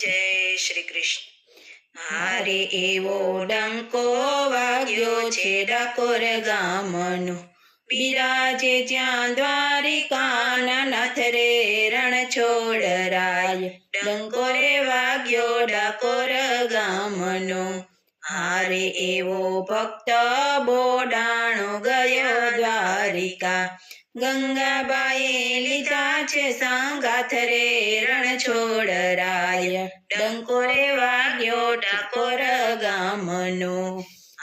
જય શ્રી કૃષ્ણ. હારે એવો ડંકો વાગ્યો છે ડાકોર ગામનો, બિરાજે જ્યાં દ્વારિકાના નાથ રે રણ છોડરાય. ડંકો રે વાગ્યો ડાકોર ગામનો, હારે એવો ભક્ત બોડાણો ગયો દ્વારિકા. ગંગાબાએ લીધા છે સાંગાથ રે રણ છોડરાય. ડંકો રે વાગ્યો ડાકોર ગામનો,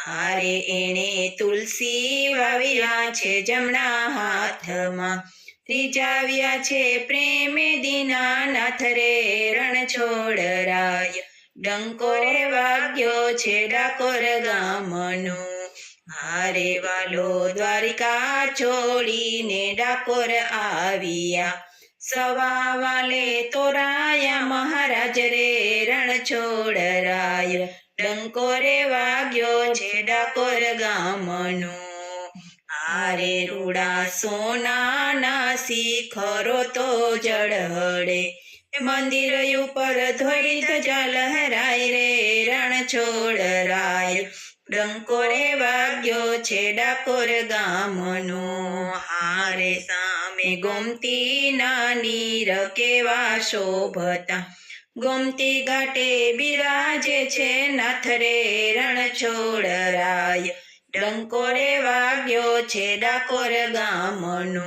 હારે એણે તુલસી વાવ્યા છે જમણા હાથમાં. ત્રીજાવ્યા છે પ્રેમે દીનાનાથ રે રણ છોડરાય. ડંકો રે વાગ્યો છે ડાકોર ગામનો, હારે વાલો દ્વારિકા છોડીને ડાકોર આવ્યા. સવા વાલે તોરાયા મહારાજ રે રણ છોડરાય. ડંકો રે વાગ્યો છે ડાકોર ગામનો, હારે રૂડા સોનાના શિખરો તો જળહળે. મંદિર ઉપર ધોરી ધજા લહેરાય રે રણ છોડરાય. ડંકો રે વાગ્યો છે ડાકોર ગામનો, હારે સામે ગોમતીના નીર કેવા શોભતા. ગોમતી ઘાટે બિરાજે છે નાથ રે રણ છોડરાય. ડંકો રે વાગ્યો છે ડાકોર ગામનો,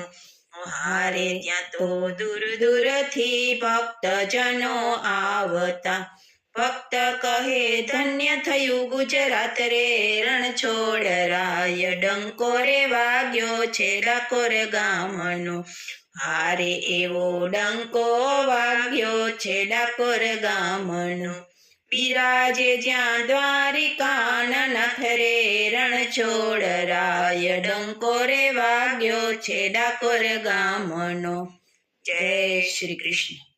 હારે ત્યાં તો દૂર દૂરથી ભક્તજનો આવતા. ભક્ત કહે ધન્ય થયું ગુજરાત રે રણ છોડરાય. ડંકો રે વાગ્યો છે ડાકોર ગામનો, હારે એવો ડંકો વાગ્યો છે ડાકોર ગામનો. બિરાજે જ્યાં દ્વારિકાના નાથ રે રણ છોડરાય. ડંકો રે વાગ્યો છે ડાકોર ગામનો. જય શ્રી કૃષ્ણ.